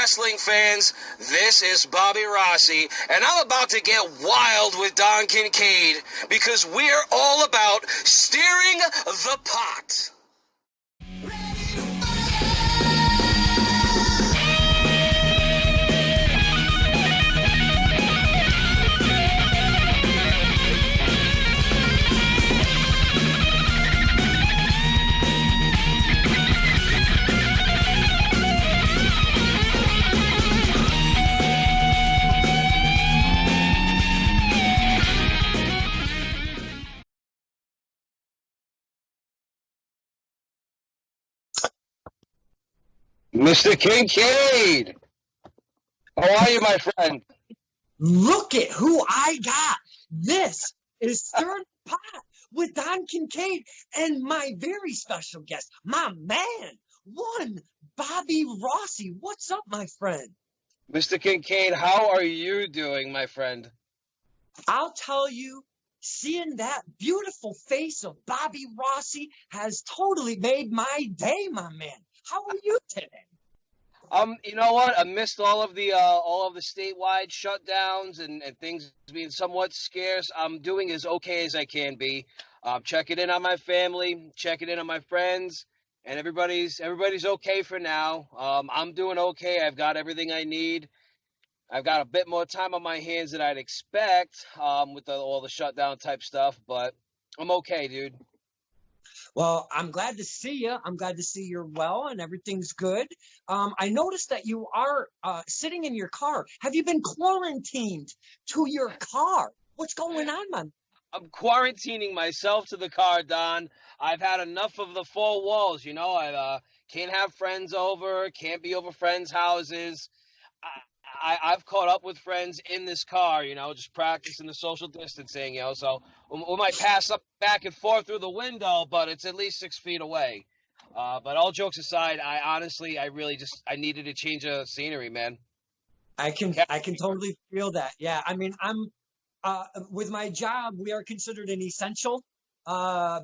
wrestling fans? This is Bobby Rossi, and I'm about to get wild with Don Kincaid because we're all about steering the pot. Mr. Kincaid, how are you, my friend? Look at who I got. This is Third Pot with Don Kincaid and my very special guest, my man, one Bobby Rossi. What's up, my friend? Mr. Kincaid, how are you doing, my friend? I'll tell you, seeing that beautiful face of Bobby Rossi has totally made my day, my man. How are you today? You know what? Amidst all of the statewide shutdowns and things being somewhat scarce, I'm doing as okay as I can be. Checking in on my family, checking in on my friends, and everybody's okay for now. I'm doing okay. I've got everything I need. I've got a bit more time on my hands than I'd expect with all the shutdown type stuff, but I'm okay, dude. Well, I'm glad to see you. I'm glad to see you're well and everything's good. I noticed that you are sitting in your car. Have you been quarantined to your car? What's going on, man? I'm quarantining myself to the car, Don. I've had enough of the four walls, you know. I can't have friends over, can't be over friends' houses. I've caught up with friends in this car, you know, just practicing the social distancing, you know. So we might pass up back and forth through the window, but it's at least 6 feet away. But all jokes aside, I needed a change of scenery, man. I can totally feel that. Yeah, I mean, I'm with my job, we are considered an essential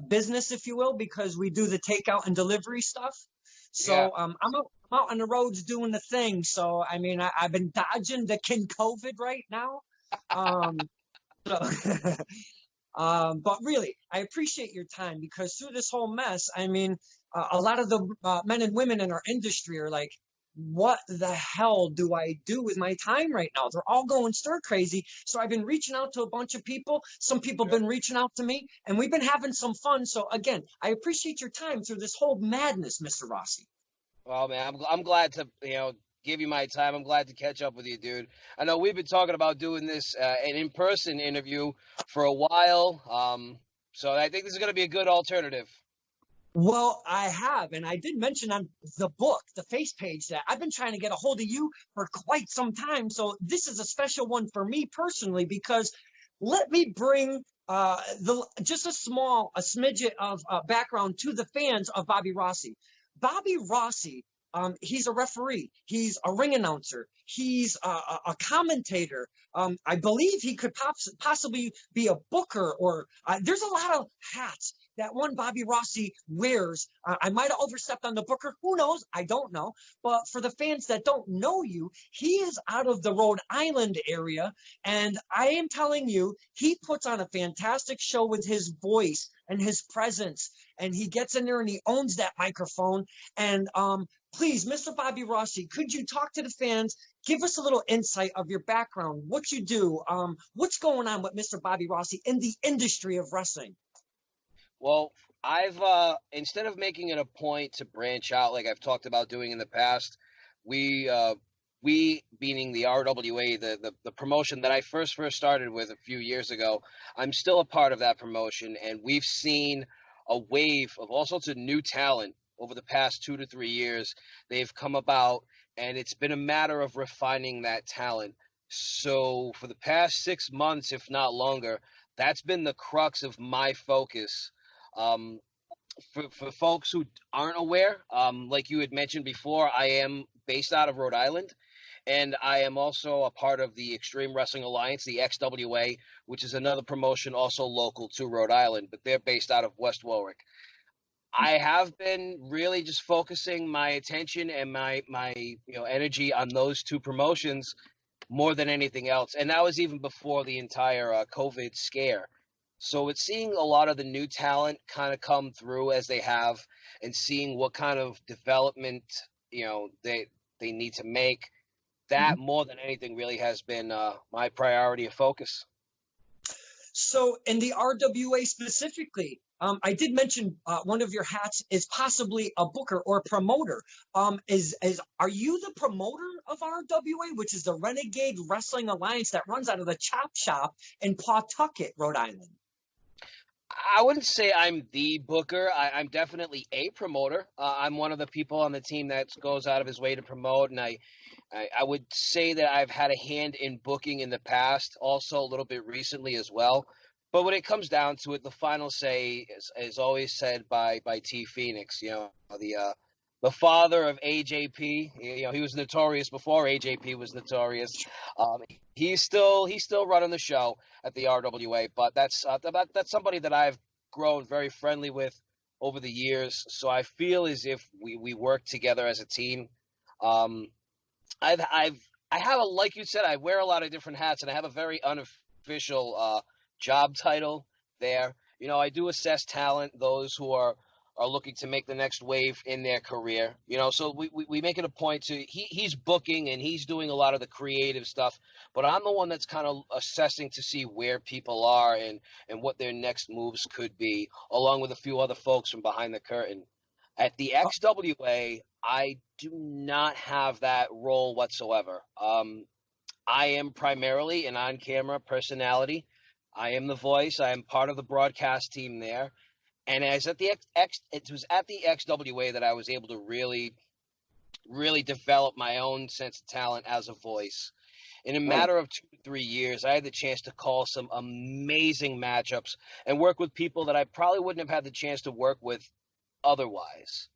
business, if you will, because we do the takeout and delivery stuff. So yeah. I'm out on the roads doing the thing. So I mean, I've been dodging the COVID right now. But really, I appreciate your time because through this whole mess, I mean, a lot of the men and women in our industry are like, what the hell do I do with my time right now? They're all going stir crazy. So I've been reaching out to a bunch of people. Some people have been reaching out to me, and we've been having some fun. So again, I appreciate your time through this whole madness, Mr. Rossi. Well, man, I'm glad to, you know, give you my time. I'm glad to catch up with you, dude. I know we've been talking about doing this an in-person interview for a while. So I think this is going to be a good alternative. Well, I have, and I did mention on the book, the face page, that I've been trying to get a hold of you for quite some time. So this is a special one for me personally, because let me bring just a smidget of background to the fans of Bobby Rossi. Bobby Rossi, he's a referee. He's a ring announcer. He's a commentator. I believe he could possibly be a booker, or there's a lot of hats that one Bobby Rossi wears. I might have overstepped on the booker. Who knows? I don't know. But for the fans that don't know you, he is out of the Rhode Island area. And I am telling you, he puts on a fantastic show with his voice and his presence. And he gets in there and he owns that microphone. And please, Mr. Bobby Rossi, could you talk to the fans? Give us a little insight of your background, what you do, what's going on with Mr. Bobby Rossi in the industry of wrestling? Well, I've instead of making it a point to branch out like I've talked about doing in the past, we meaning the RWA, the promotion that I first started with a few years ago, I'm still a part of that promotion, and we've seen a wave of all sorts of new talent over the past 2 to 3 years. They've come about, and it's been a matter of refining that talent. So for the past 6 months, if not longer, that's been the crux of my focus. For folks who aren't aware, like you had mentioned before, I am based out of Rhode Island, and I am also a part of the Extreme Wrestling Alliance, the XWA, which is another promotion also local to Rhode Island, but they're based out of West Warwick. I have been really just focusing my attention and my energy on those two promotions more than anything else. And that was even before the entire COVID scare. So it's seeing a lot of the new talent kind of come through as they have, and seeing what kind of development they need to make. That more than anything really has been my priority of focus. So in the RWA specifically, I did mention one of your hats is possibly a booker or promoter. Are you the promoter of RWA, which is the Renegade Wrestling Alliance that runs out of the Chop Shop in Pawtucket, Rhode Island? I wouldn't say I'm the booker. I'm definitely a promoter. I'm one of the people on the team that goes out of his way to promote, and I would say that I've had a hand in booking in the past, also a little bit recently as well. But when it comes down to it, the final say is always said by T Phoenix. The father of AJP. He was notorious before AJP was notorious. He's still running the show at the RWA, but that's somebody that I've grown very friendly with over the years. So I feel as if we work together as a team. I have like you said, I wear a lot of different hats, and I have a very unofficial job title there. I do assess talent, those who are looking to make the next wave in their career. So we make it a point to he's booking and he's doing a lot of the creative stuff, but I'm the one that's kind of assessing to see where people are and what their next moves could be, along with a few other folks from behind the curtain. At the XWA, I do not have that role whatsoever. I am primarily an on-camera personality. I am the voice. I am part of the broadcast team there. And it was at the XWA that I was able to really, really develop my own sense of talent as a voice. In a matter of 2 to 3 years, I had the chance to call some amazing matchups and work with people that I probably wouldn't have had the chance to work with otherwise.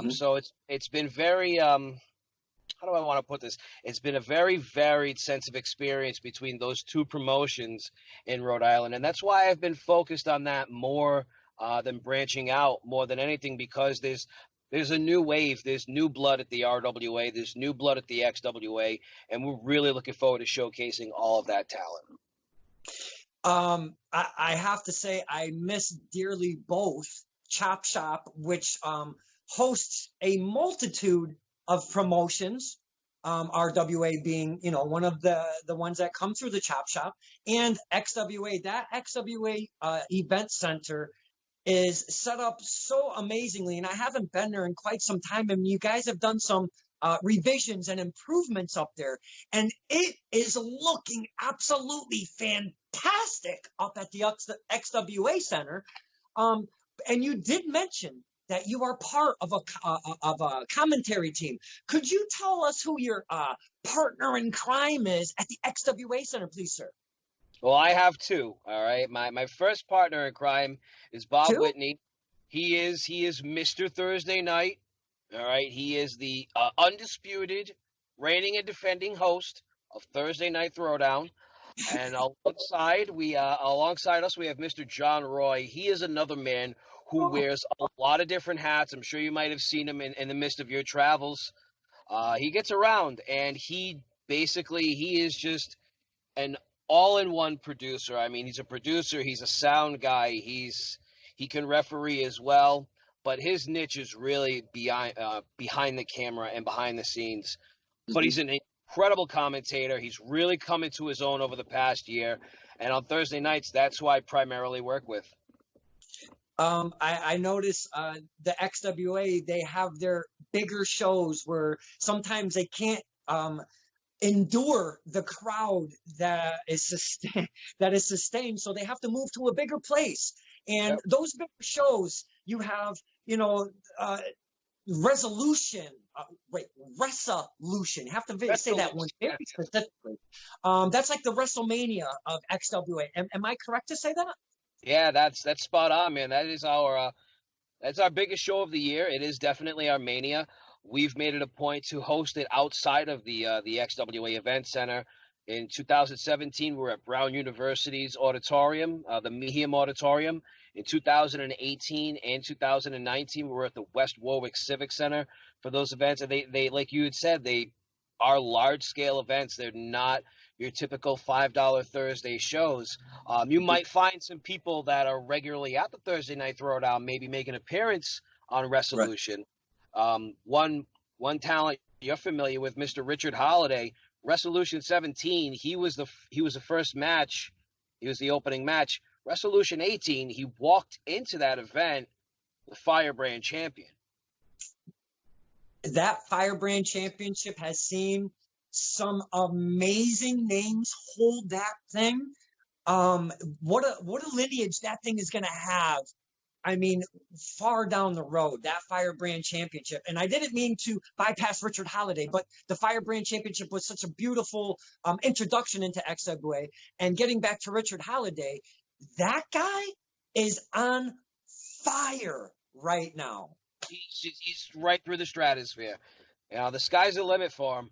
So it's been very how do I want to put this? It's been a very varied sense of experience between those two promotions in Rhode Island, and that's why I've been focused on that more than branching out more than anything, because there's a new wave, there's new blood at the RWA, there's new blood at the XWA, and we're really looking forward to showcasing all of that talent. I have to say I miss dearly both Chop Shop, which hosts a multitude of promotions, RWA being, one of the ones that come through the Chop Shop, and XWA. That XWA event center is set up so amazingly, and I haven't been there in quite some time, and you guys have done some revisions and improvements up there, and it is looking absolutely fantastic up at the XWA Center. And you did mention that you are part of a commentary team. Could you tell us who your partner in crime is at the XWA Center, please, sir? Well, I have two. All right, my first partner in crime is Bob Whitney. He is Mr. Thursday Night. All right, he is the undisputed, reigning and defending host of Thursday Night Throwdown. And alongside us, we have Mr. John Roy. He is another man who wears a lot of different hats. I'm sure you might have seen him in the midst of your travels. He gets around, and he is just an all-in-one producer. I mean, he's a producer, he's a sound guy, he can referee as well, but his niche is really behind the camera and behind the scenes. But he's an incredible commentator. He's really come into his own over the past year, and on Thursday nights, that's who I primarily work with. I notice the XWA, they have their bigger shows where sometimes they can't endure the crowd that is sustained, so they have to move to a bigger place. And those bigger shows, you have resolution. Resolution. You have to say that one very specifically. That's like the WrestleMania of XWA. Am I correct to say that? Yeah, that's spot on, man. That's our biggest show of the year. It is definitely our mania. We've made it a point to host it outside of the XWA Event Center. In 2017, we were at Brown University's auditorium, the Meeheum Auditorium In 2018 and 2019, we were at the West Warwick Civic Center for those events. And they like you had said, they are large-scale events. They're not your typical $5 Thursday shows. You might find some people that are regularly at the Thursday Night Throwdown maybe make an appearance on Resolution. Right. One talent you're familiar with, Mr. Richard Holiday, Resolution 17. He was the first match. He was the opening match. Resolution 18. He walked into that event the Firebrand champion. That Firebrand Championship has seen some amazing names hold that thing. What a lineage that thing is going to have. I mean, far down the road, that Firebrand Championship. And I didn't mean to bypass Richard Holiday, but the Firebrand Championship was such a beautiful introduction into XWA. And getting back to Richard Holiday, that guy is on fire right now. He's right through the stratosphere. You know, the sky's the limit for him.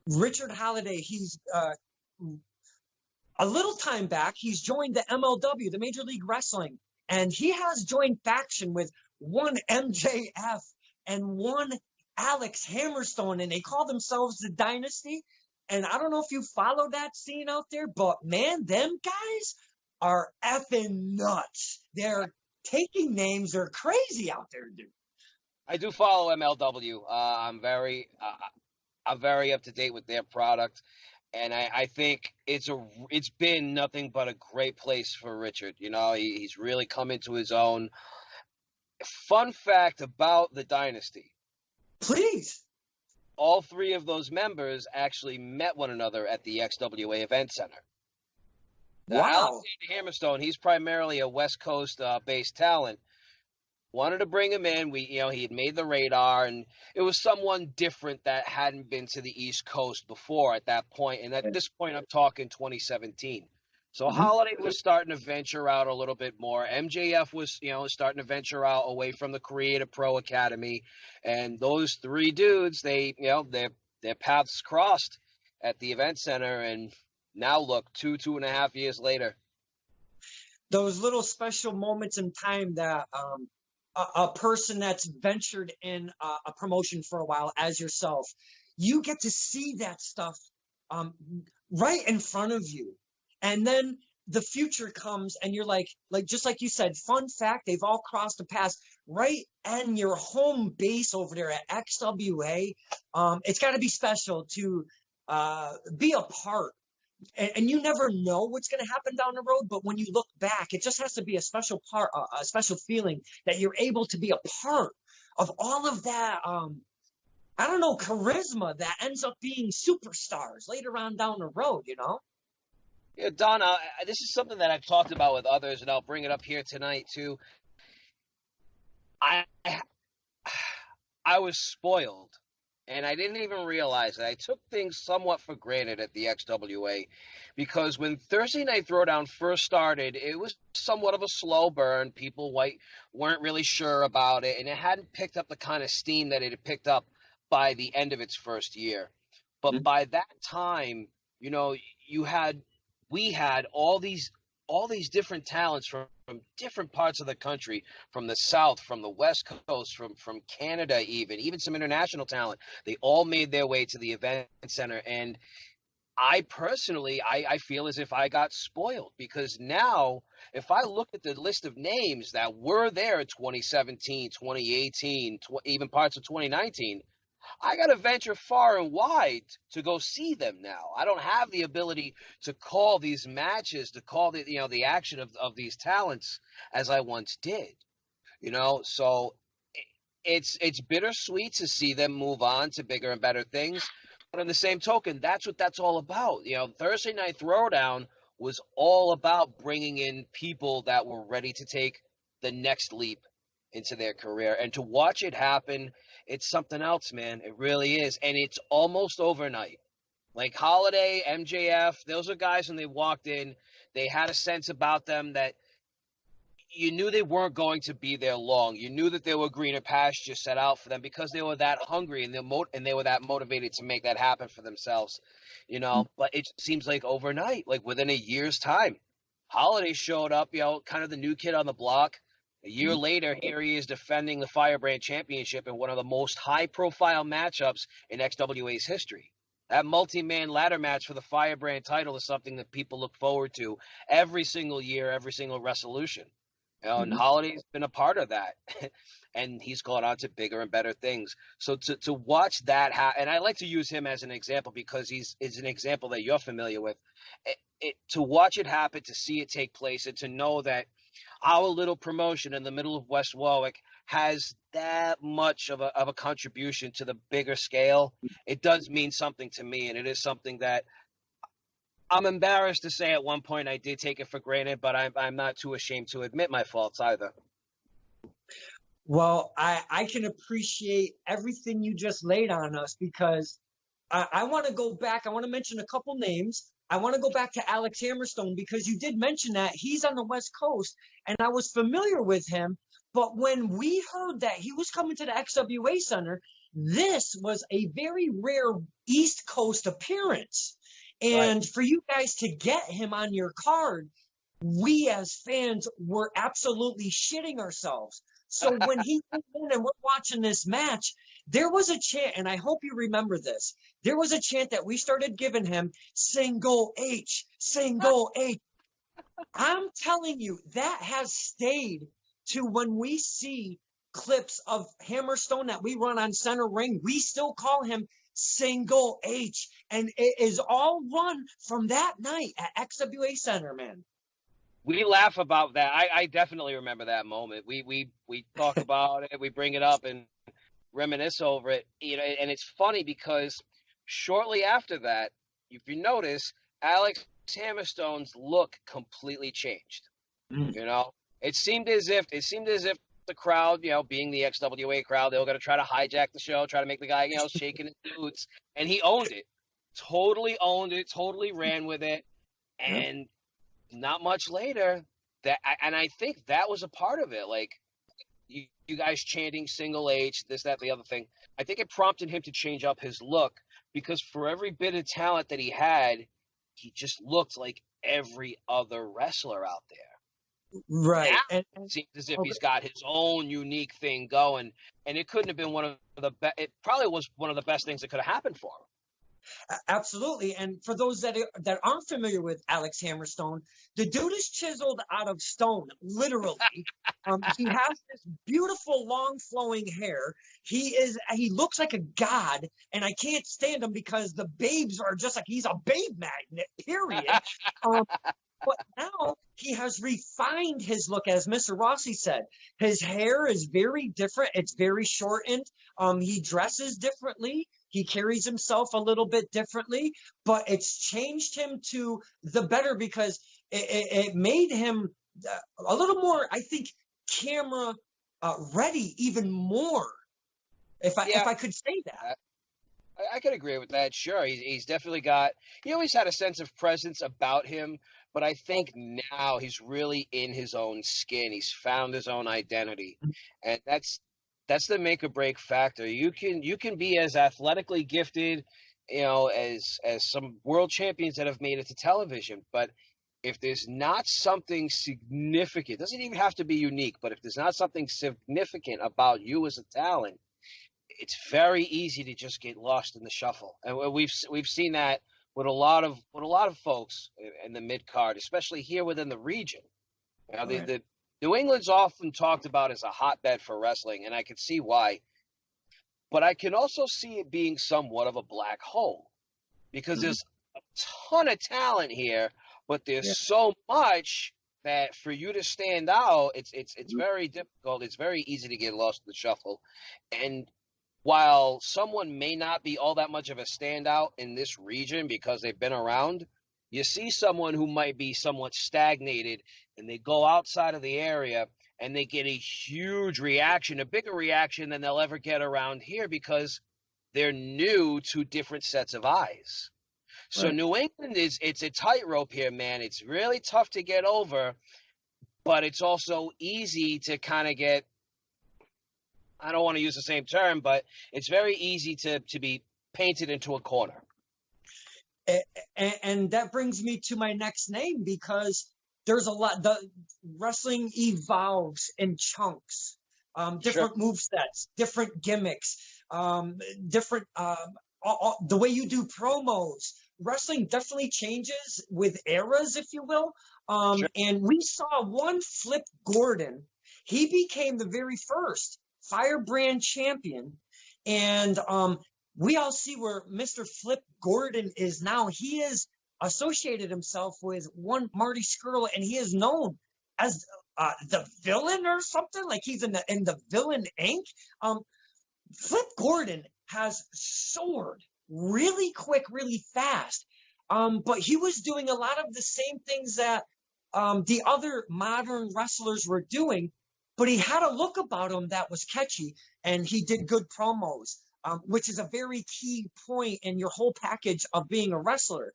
Richard Holiday, he's a little time back, he's joined the MLW, the Major League Wrestling, and he has joined faction with one MJF and one Alex Hammerstone, and they call themselves the Dynasty. And I don't know if you follow that scene out there, but man, them guys are effing nuts. They're taking names. They're crazy out there, dude. I do follow MLW. I'm very up to date with their product, and I think it's been nothing but a great place for Richard. You know, he's really come into his own. Fun fact about the Dynasty. Please. All three of those members actually met one another at the XWA Event Center. Wow. Alexander Hammerstone, he's primarily a West Coast based talent. Wanted to bring him in. He had made the radar, and it was someone different that hadn't been to the East Coast before at that point. And at this point, I'm talking 2017. So Holiday was starting to venture out a little bit more. MJF was, starting to venture out away from the Creative Pro Academy, and those three dudes, their paths crossed at the event center, and now look, 2.5 years later. Those little special moments in time that a person that's ventured in a promotion for a while, as yourself, you get to see that stuff right in front of you. And then the future comes and you're like just like you said, fun fact, they've all crossed the paths right in your home base over there at XWA. It's got to be special to be a part. And you never know what's going to happen down the road, but when you look back, it just has to be a special part, a special feeling that you're able to be a part of all of that, charisma that ends up being superstars later on down the road, you know? Yeah, Don, this is something that I've talked about with others, and I'll bring it up here tonight, too. I was spoiled. And I didn't even realize it. I took things somewhat for granted at the XWA because when Thursday Night Throwdown first started, it was somewhat of a slow burn. People weren't really sure about it, and it hadn't picked up the kind of steam that it had picked up by the end of its first year. But by that time, we had all these different talents from different parts of the country, from the South, from the West Coast, from Canada, even some international talent. They all made their way to the event center. And I personally, I feel as if I got spoiled because now if I look at the list of names that were there in 2017, 2018, even parts of 2019, I got to venture far and wide to go see them now. I don't have the ability to call these matches, to call the action of these talents as I once did. So it's bittersweet to see them move on to bigger and better things. But on the same token, that's what that's all about. Thursday Night Throwdown was all about bringing in people that were ready to take the next leap into their career. And to watch it happen, it's something else, man. It really is. And it's almost overnight. Like Holiday, MJF, those are guys when they walked in, they had a sense about them that you knew they weren't going to be there long. You knew that there were greener pastures set out for them because they were that hungry and they were that motivated to make that happen for themselves. But it seems like overnight, like within a year's time, Holiday showed up, kind of the new kid on the block. A year later, here he is defending the Firebrand Championship in one of the most high-profile matchups in XWA's history. That multi-man ladder match for the Firebrand title is something that people look forward to every single year, every single resolution. And Holiday's been a part of that. And he's gone on to bigger and better things. So to watch that happen, and I like to use him as an example because he's an example that you're familiar with. To watch it happen, to see it take place, and to know that our little promotion in the middle of West Warwick has that much of a contribution to the bigger scale, it does mean something to me, and it is something that I'm embarrassed to say at one point I did take it for granted, but I'm not too ashamed to admit my faults either. Well, I can appreciate everything you just laid on us because I want to go back. I want to mention a couple names. I want to go back to Alex Hammerstone because you did mention that he's on the West Coast, and I was familiar with him. But when we heard that he was coming to the XWA Center, this was a very rare East Coast appearance. And for you guys to get him on your card, we as fans were absolutely shitting ourselves. So when he came in and we're watching this match, there was a chant, and I hope you remember this. There was a chant that we started giving him, single H, single H. I'm telling you, that has stayed to when we see clips of Hammerstone that we run on Center Ring, we still call him single H. And it is all run from that night at XWA Center, man. We laugh about that. I definitely remember that moment. We talk about it, we bring it up and reminisce over it. And it's funny because shortly after that, if you notice, Alex Hammerstone's look completely changed. It seemed as if the crowd, being the XWA crowd, they were going to try to hijack the show, try to make the guy, shaking his boots, and he owned it. Totally owned it, totally ran with it. And not much later, and I think that was a part of it. Like you guys chanting single H, this, that, the other thing. I think it prompted him to change up his look because for every bit of talent that he had, he just looked like every other wrestler out there. Right. Now, it seems as if he's got his own unique thing going, and it couldn't have been one of the best. It probably was one of the best things that could have happened for him. Absolutely. And for those that aren't familiar with Alex Hammerstone, the dude is chiseled out of stone, literally. He has this beautiful long flowing hair. He looks like a god, and I can't stand him because the babes are just like he's a babe magnet, period. But now he has refined his look, as Mr. Rossi said. His hair is very different. It's very shortened. He dresses differently. He carries himself a little bit differently, but it's changed him to the better because it made him a little more, I think, camera ready even more. If I could say that. I could agree with that. Sure, he's definitely got. He always had a sense of presence about him, but I think now he's really in his own skin. He's found his own identity, and that's the make or break factor. You can be as athletically gifted, as some world champions that have made it to television, but if there's not something significant, it doesn't even have to be unique, but if there's not something significant about you as a talent, it's very easy to just get lost in the shuffle. And we've seen that with a lot of folks in the mid card, especially here within the region. The New England's often talked about as a hotbed for wrestling, and I can see why. But I can also see it being somewhat of a black hole because there's a ton of talent here, but there's so much that for you to stand out, it's very difficult. It's very easy to get lost in the shuffle. And while someone may not be all that much of a standout in this region because they've been around, you see someone who might be somewhat stagnated and they go outside of the area and they get a huge reaction, a bigger reaction than they'll ever get around here because they're new to different sets of eyes. So New England it's a tightrope here, man. It's really tough to get over, but it's also easy to kind of get, I don't want to use the same term, but it's very easy to be painted into a corner. And that brings me to my next name because there's a lot. The wrestling evolves in chunks, Sure. different move sets, different gimmicks, different the way you do promos. Wrestling definitely changes with eras, if you will. Sure. And we saw one Flip Gordon. He became the very first Firebrand champion, and we all see where Mr. Flip Gordon is now. He is associated himself with one Marty Skrull, and he is known as the villain or something. Like he's in the Villain Inc. Flip Gordon has soared really quick, really fast. But he was doing a lot of the same things that the other modern wrestlers were doing, but he had a look about him that was catchy, and he did good promos, which is a very key point in your whole package of being a wrestler.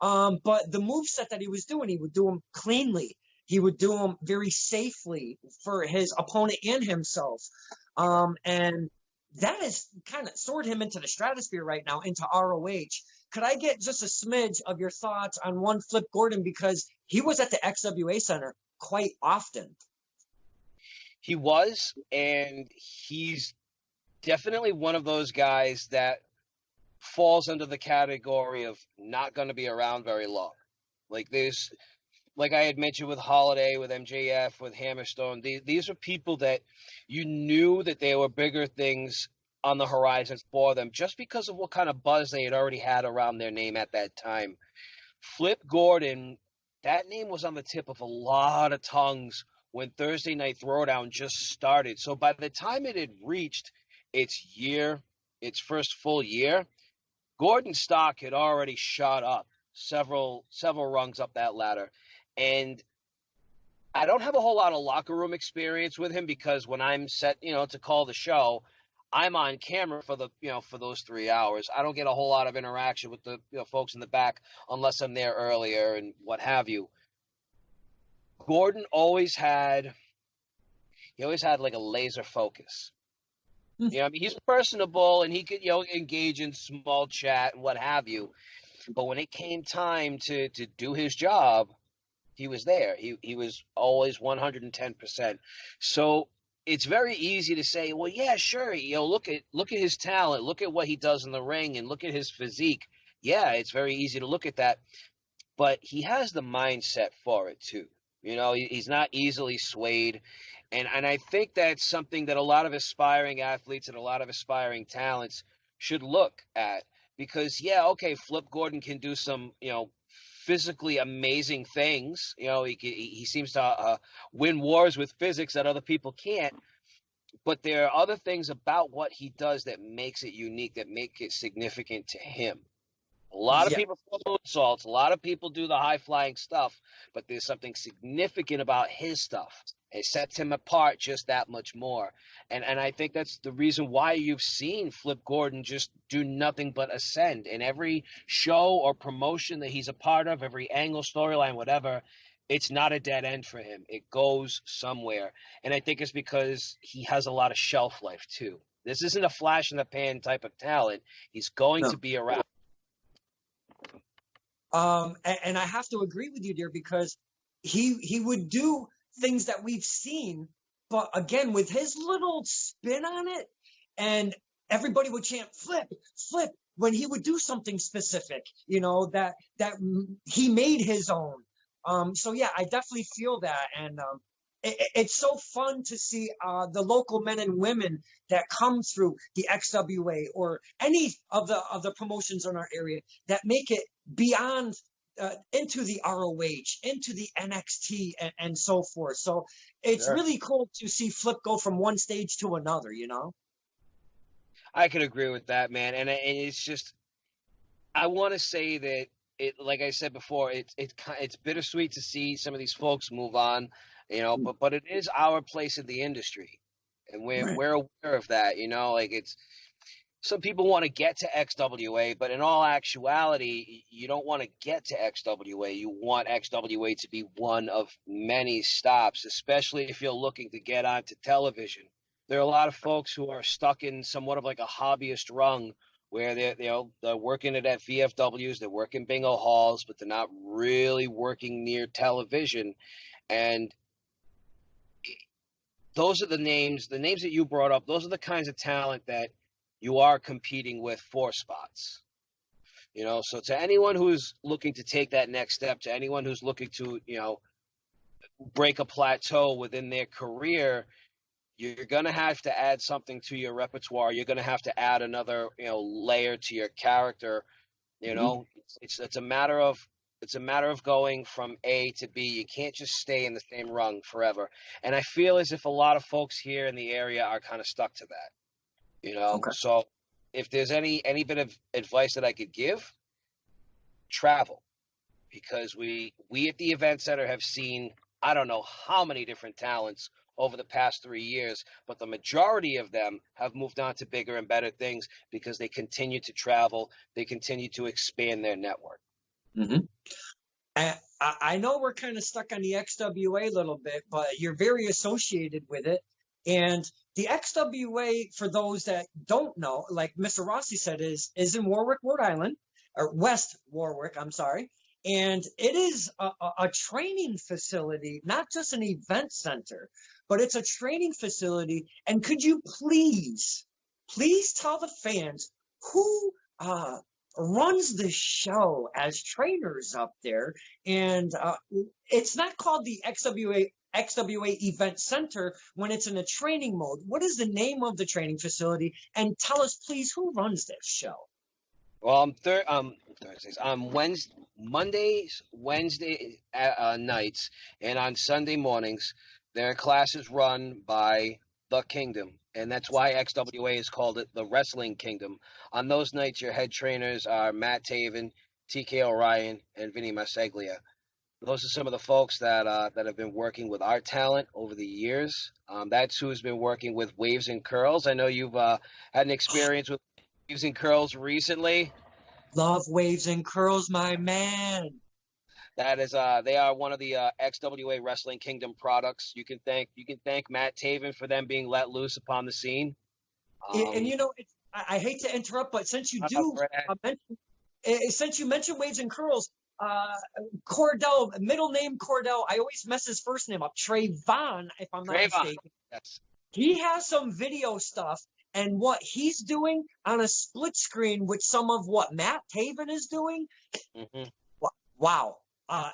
But the move set that he was doing, he would do them cleanly. He would do them very safely for his opponent and himself. And that has kind of soared him into the stratosphere right now, into ROH. Could I get just a smidge of your thoughts on one Flip Gordon, because he was at the XWA Center quite often? He was, and he's definitely one of those guys that falls under the category of not going to be around very long. Like like I had mentioned with Holiday, with MJF, with Hammerstone, these are people that you knew that there were bigger things on the horizon for them just because of what kind of buzz they had already had around their name at that time. Flip Gordon, that name was on the tip of a lot of tongues when Thursday Night Throwdown just started. So by the time it had reached its first full year, Gordon's stock had already shot up several rungs up that ladder. And I don't have a whole lot of locker room experience with him because when I'm set, to call the show, I'm on camera for those 3 hours. I don't get a whole lot of interaction with the folks in the back unless I'm there earlier and what have you. Gordon always had like a laser focus. He's personable and he could, engage in small chat and what have you. But when it came time to do his job, he was there. He was always 110%. So it's very easy to say, well, yeah, sure. Look at his talent. Look at what he does in the ring and look at his physique. Yeah, it's very easy to look at that. But he has the mindset for it too. He's not easily swayed. And I think that's something that a lot of aspiring athletes and a lot of aspiring talents should look at. Because, yeah, okay, Flip Gordon can do some, physically amazing things. He seems to win wars with physics that other people can't. But there are other things about what he does that makes it unique, that make it significant to him. A lot of people throw moonsaults. A lot of people do the high-flying stuff, but there's something significant about his stuff. It sets him apart just that much more. And I think that's the reason why you've seen Flip Gordon just do nothing but ascend. In every show or promotion that he's a part of, every angle, storyline, whatever, it's not a dead end for him. It goes somewhere. And I think it's because he has a lot of shelf life, too. This isn't a flash-in-the-pan type of talent. He's going to be around. And I have to agree with you, dear, because he would do things that we've seen, but again, with his little spin on it, and everybody would chant "Flip, Flip" when he would do something specific, that he made his own. So yeah, I definitely feel that, and it's so fun to see the local men and women that come through the XWA or any of the promotions in our area that make it beyond into the ROH, into the NXT, and so forth. So it's really cool to see Flip go from one stage to another. I could agree with that, man, and it's just, I want to say that it, like I said before, it's bittersweet to see some of these folks move on. But it is our place in the industry, and we're aware of that. Like some people want to get to XWA, but in all actuality, you don't want to get to XWA. You want XWA to be one of many stops, especially if you're looking to get onto television. There are a lot of folks who are stuck in somewhat of like a hobbyist rung where they're working it at VFWs, they're working bingo halls, but they're not really working near television. And those are the names that you brought up. Those are the kinds of talent that you are competing with for spots. So to anyone who's looking to take that next step, to anyone who's looking to, break a plateau within their career, you're going to have to add something to your repertoire. You're going to have to add another, layer to your character. It's a matter of going from A to B. You can't just stay in the same rung forever. And I feel as if a lot of folks here in the area are kind of stuck to that. Okay. So if there's any bit of advice that I could give, travel, because we at the event center have seen I don't know how many different talents over the past 3 years, but the majority of them have moved on to bigger and better things because they continue to travel, they continue to expand their network. Mm-hmm. I know we're kind of stuck on the XWA a little bit, but you're very associated with it. And the XWA, for those that don't know, like Mr. Rossi said, is in Warwick, Rhode Island, or West Warwick, I'm sorry. And it is a training facility, not just an event center, but it's a training facility. And could you please tell the fans who runs the show as trainers up there? And it's not called the XWA Event Center when it's in a training mode. What is the name of the training facility? And tell us, please, who runs this show? Well, Thursdays, Mondays, Wednesday nights, and on Sunday mornings, there are classes run by the Kingdom, and that's why XWA is called it the Wrestling Kingdom. On those nights, your head trainers are Matt Taven, TK Orion, and Vinny Marseglia. Those are some of the folks that have been working with our talent over the years. That's who's been working with Waves and Curls. I know you've had an experience with Waves and Curls recently. Love Waves and Curls, my man. That is, they are one of the XWA Wrestling Kingdom products. You can thank Matt Taven for them being let loose upon the scene. And I hate to interrupt, but since you mentioned Waves and Curls, Cordell, middle name Cordell, I always mess his first name up. Trayvon, if I'm not mistaken. Yes. He has some video stuff, and what he's doing on a split screen with some of what Matt Taven is doing. Mm-hmm. Wow.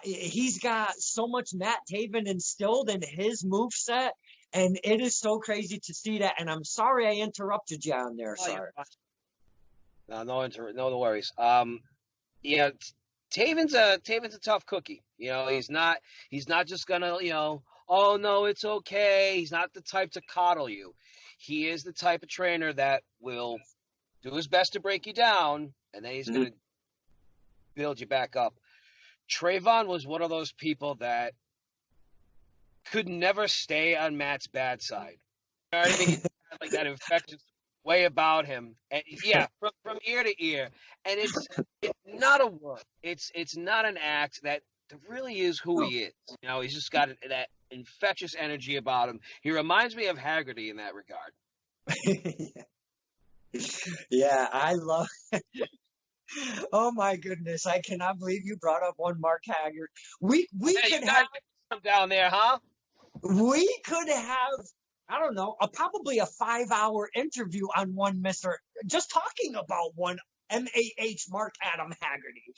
He's got so much Matt Taven instilled in his moveset, and it is so crazy to see that. And I'm sorry I interrupted you on there. Sorry. No worries. Taven's a tough cookie. He's not just gonna, oh no, it's okay. He's not the type to coddle you. He is the type of trainer that will do his best to break you down, and then he's gonna build you back up. Trayvon was one of those people that could never stay on Matt's bad side. I think he had like that infectious way about him, and from ear to ear. And it's not a work. It's not an act. That really is who he is. He's just got that infectious energy about him. He reminds me of Haggerty in that regard. Yeah, I love. Oh my goodness! I cannot believe you brought up one Mark Haggard. We could have him down there, huh? We could have, I don't know, probably a 5-hour interview on one Mr. Just talking about one MAH Mark Adam Haggerty.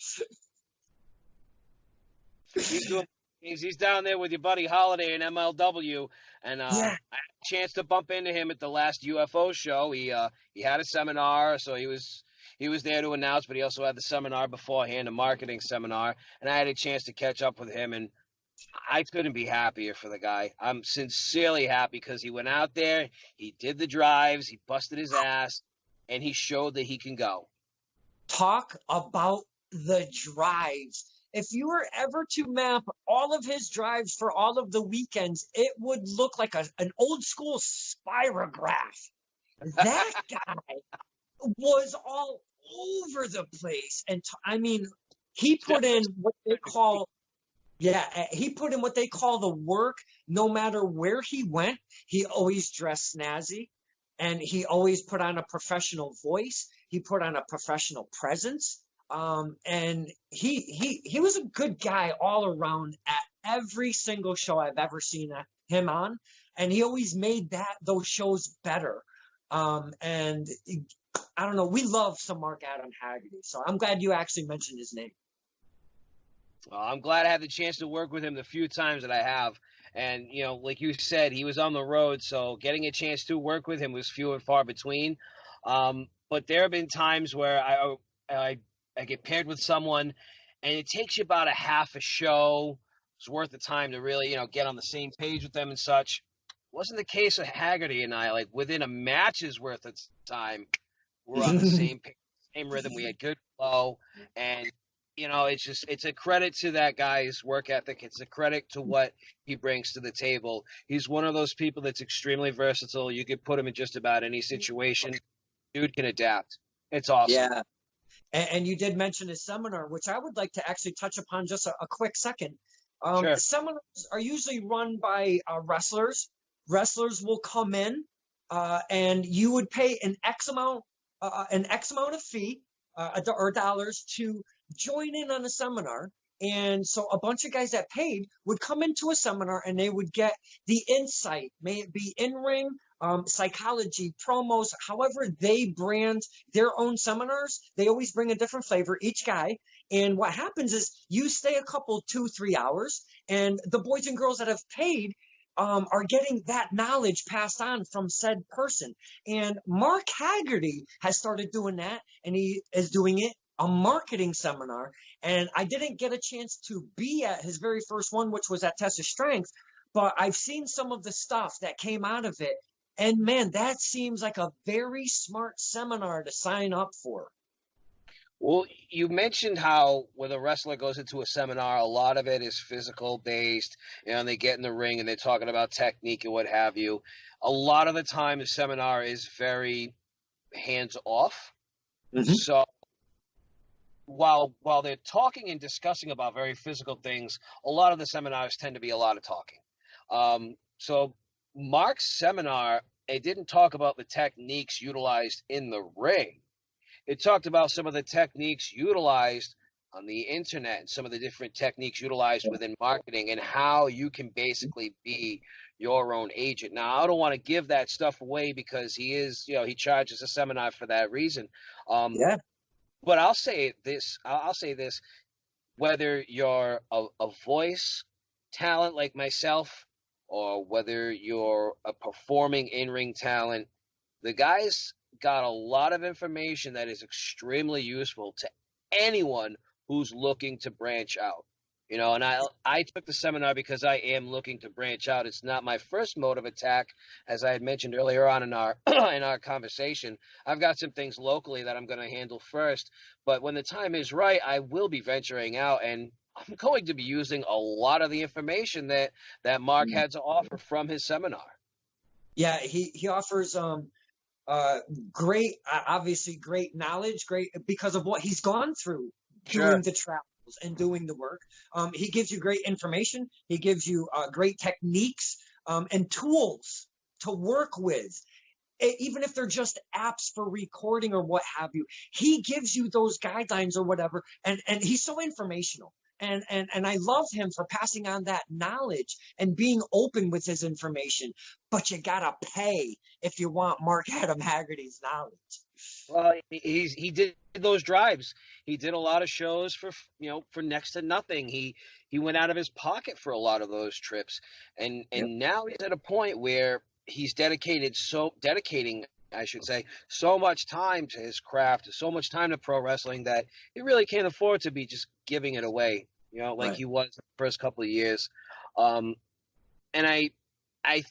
He's down there with your buddy Holiday in MLW, and I had a chance to bump into him at the last UFO show. He had a seminar, so he was there to announce, but he also had the seminar beforehand, a marketing seminar, and I had a chance to catch up with him, and I couldn't be happier for the guy. I'm sincerely happy because he went out there, he did the drives, he busted his ass, and he showed that he can go. Talk about the drives. If you were ever to map all of his drives for all of the weekends, it would look like an old school spirograph. That guy was all over the place. And he put in what they call the work. No matter where he went, he always dressed snazzy, and he always put on a professional voice. He put on a professional presence. And he was a good guy all around at every single show I've ever seen him on, and he always made those shows better. And I don't know, we love some Mark Adam Haggerty, so I'm glad you actually mentioned his name. Well, I'm glad I had the chance to work with him the few times that I have. And, like you said, he was on the road, so getting a chance to work with him was few and far between. But there have been times where I get paired with someone, and it takes you about a half a show worth of time to really, get on the same page with them and such. Wasn't the case with Haggerty and I. Like, within a match's worth of time, we're on the same page, same rhythm. We had good flow, and it's a credit to that guy's work ethic. It's a credit to what he brings to the table. He's one of those people that's extremely versatile. You could put him in just about any situation. Dude can adapt. It's awesome. Yeah. And you did mention his seminar, which I would like to actually touch upon just a quick second. Sure. Seminars are usually run by wrestlers. Wrestlers will come in, and you would pay an X amount of fee or dollars to join in on a seminar. And so a bunch of guys that paid would come into a seminar, and they would get the insight, may it be in-ring, psychology, promos, however they brand their own seminars. They always bring a different flavor, each guy. And what happens is you stay a couple, 2-3 hours, and the boys and girls that have paid are getting that knowledge passed on from said person. And Mark Haggerty has started doing that, and he is doing it a marketing seminar. And I didn't get a chance to be at his very first one, which was at Test of Strength, but I've seen some of the stuff that came out of it. And man, that seems like a very smart seminar to sign up for. Well, you mentioned how when a wrestler goes into a seminar, a lot of it is physical based, and they get in the ring and they're talking about technique and what have you. A lot of the time, the seminar is very hands off. Mm-hmm. So while they're talking and discussing about very physical things, a lot of the seminars tend to be a lot of talking. So Mark's seminar, it didn't talk about the techniques utilized in the ring. It talked about some of the techniques utilized on the internet and some of the different techniques utilized within marketing and how you can basically be your own agent. Now, I don't want to give that stuff away because he charges a seminar for that reason. Yeah. But I'll say this, whether you're a voice talent like myself or whether you're a performing in-ring talent, the guy's got a lot of information that is extremely useful to anyone who's looking to branch out. And I took the seminar because I am looking to branch out. It's not my first mode of attack, as I had mentioned earlier on in our in our conversation. I've got some things locally that I'm going to handle first, but when the time is right, I will be venturing out, and I'm going to be using a lot of the information that Mark had to offer from his seminar. Yeah, he offers great, obviously great knowledge, great because of what he's gone through doing the travels and doing the work. He gives you great information. He gives you great techniques and tools to work with. Even if they're just apps for recording or what have you, he gives you those guidelines or whatever. And he's so informational. And I love him for passing on that knowledge and being open with his information. But you gotta pay if you want Mark Adam Haggerty's knowledge. Well, he did those drives. He did a lot of shows for next to nothing. He went out of his pocket for a lot of those trips, and now he's at a point where he's dedicating so much time to his craft, so much time to pro wrestling that he really can't afford to be just giving it away, like he was the first couple of years. And I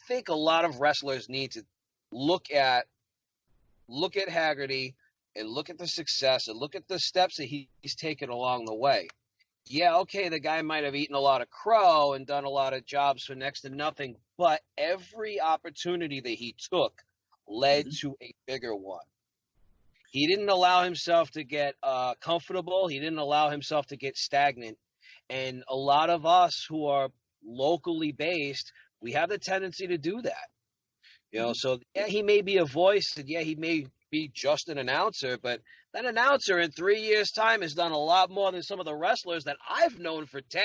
think a lot of wrestlers need to look at Haggerty and look at the success and look at the steps that he's taken along the way. Yeah, okay, the guy might have eaten a lot of crow and done a lot of jobs for next to nothing, but every opportunity that he took led to a bigger one. He didn't allow himself to get comfortable. He didn't allow himself to get stagnant. And a lot of us who are locally based, we have the tendency to do that. So yeah, he may be a voice, and yeah, he may be just an announcer, but that announcer in 3 years' time has done a lot more than some of the wrestlers that I've known for 10.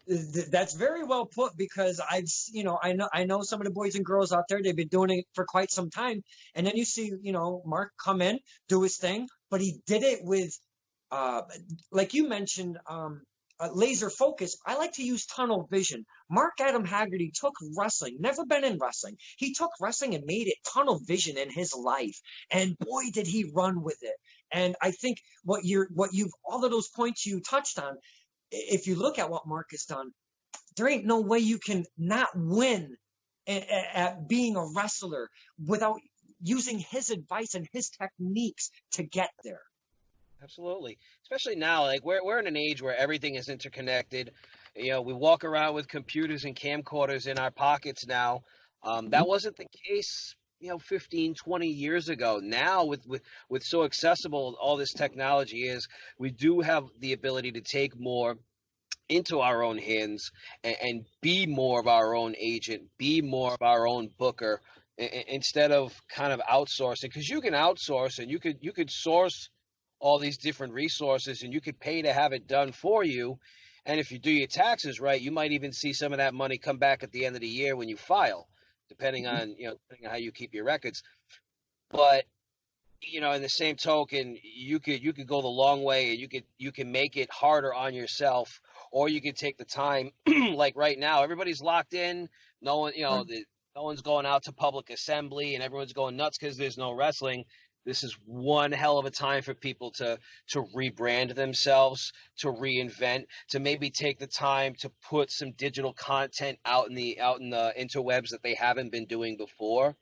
That's very well put, because I know some of the boys and girls out there, they've been doing it for quite some time. And then you see, Mark come in, do his thing, but he did it with, like you mentioned, laser focus. I like to use tunnel vision. Mark Adam Haggerty took wrestling, never been in wrestling. He took wrestling and made it tunnel vision in his life. And boy, did he run with it. And I think all of those points you touched on, if you look at what Mark has done, there ain't no way you can not win at being a wrestler without using his advice and his techniques to get there. Absolutely. Especially now, like we're in an age where everything is interconnected. We walk around with computers and camcorders in our pockets now. That wasn't the case, 15, 20 years ago. Now with so accessible all this technology is, we do have the ability to take more into our own hands and be more of our own agent, be more of our own booker, instead of kind of outsourcing. Because you can outsource and you could source all these different resources, and you could pay to have it done for you. And if you do your taxes right, you might even see some of that money come back at the end of the year when you file, depending on how you keep your records. But in the same token, you could go the long way, and you can make it harder on yourself, or you could take the time. Like right now, everybody's locked in. No one, no one's going out to public assembly, and everyone's going nuts because there's no wrestling. This is one hell of a time for people to rebrand themselves, to reinvent, to maybe take the time to put some digital content out in the interwebs that they haven't been doing before.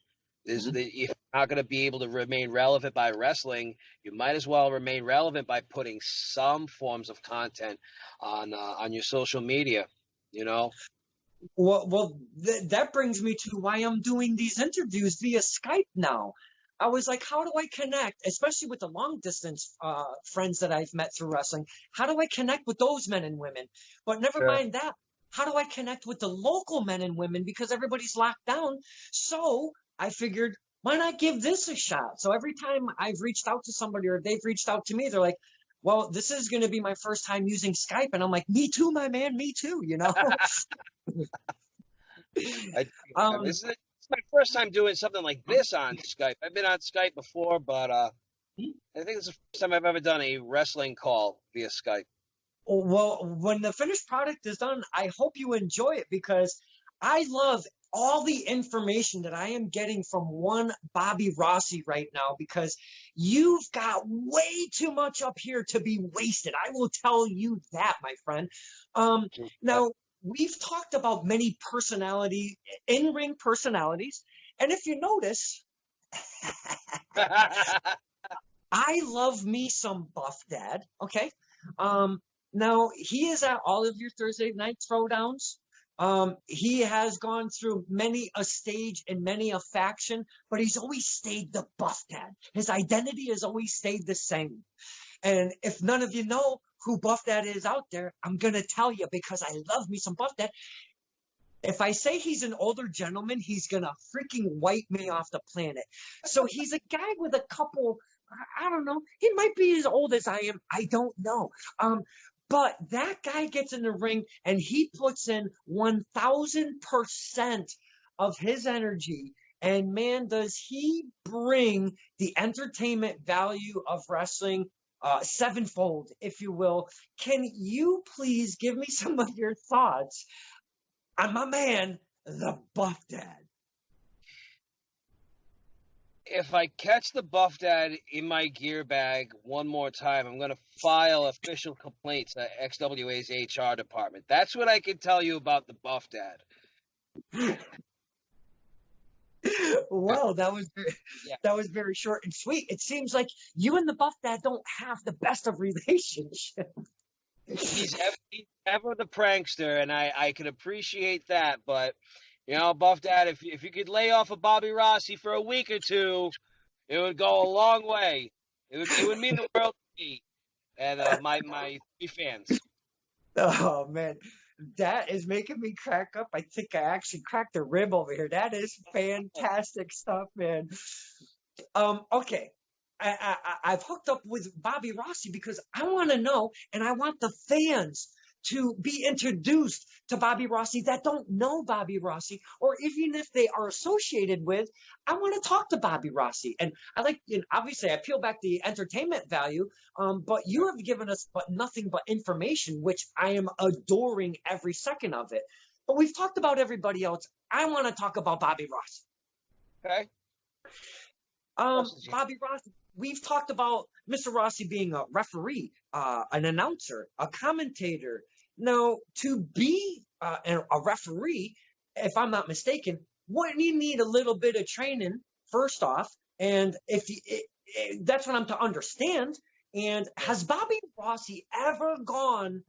If you're not going to be able to remain relevant by wrestling, you might as well remain relevant by putting some forms of content on your social media. Well, that brings me to why I'm doing these interviews via Skype now. I was like, how do I connect, especially with the long distance friends that I've met through wrestling? How do I connect with those men and women? But never mind that. How do I connect with the local men and women, because everybody's locked down? So I figured, why not give this a shot? So every time I've reached out to somebody, or they've reached out to me, they're like, well, this is going to be my first time using Skype. And I'm like, me too, my man, me too, This is my first time doing something like this on Skype. I've been on Skype before, but I think it's the first time I've ever done a wrestling call via Skype. Well, when the finished product is done, I hope you enjoy it, because I love all the information that I am getting from one Bobby Rossi right now, because you've got way too much up here to be wasted. I will tell you that, my friend. Now, we've talked about many in-ring personalities. And if you notice, I love me some Buff Dad. Okay. Now, he is at all of your Thursday night throwdowns. He has gone through many a stage and many a faction, but he's always stayed the Buff Dad. His identity has always stayed the same. And if none of you know who Buff Dad is out there, I'm going to tell you, because I love me some Buff Dad. If I say he's an older gentleman, he's going to freaking wipe me off the planet. So he's a guy with a couple, I don't know, he might be as old as I am. I don't know. But that guy gets in the ring and he puts in 1,000% of his energy. And man, does he bring the entertainment value of wrestling sevenfold, if you will. Can you please give me some of your thoughts on my man, the Buff Dad? If I catch the Buff Dad in my gear bag one more time, I'm going to file official complaints at XWA's HR department. That's what I can tell you about the Buff Dad. Well, that was very short and sweet. It seems like you and the Buff Dad don't have the best of relationship. He's ever the prankster, and I can appreciate that. But Buff Dad, if you could lay off of Bobby Rossi for a week or two, it would go a long way. It would mean the world to me and my three fans. Oh man, That is making me crack up. I think I actually cracked a rib over here. That is fantastic stuff, man. Okay. I've hooked up with Bobby Rossi because I want to know, and I want the fans to be introduced to Bobby Rossi that don't know Bobby Rossi, or even if they are associated with, I want to talk to Bobby Rossi. And I like, obviously, I peel back the entertainment value, but you have given us but nothing but information, which I am adoring every second of it. But we've talked about everybody else. I want to talk about Bobby Rossi. Okay. Bobby Rossi, we've talked about Mr. Rossi being a referee, an announcer, a commentator. Now, to be a referee, if I'm not mistaken, wouldn't you need a little bit of training first off? And if you, that's what I'm to understand. And has Bobby Rossi ever gone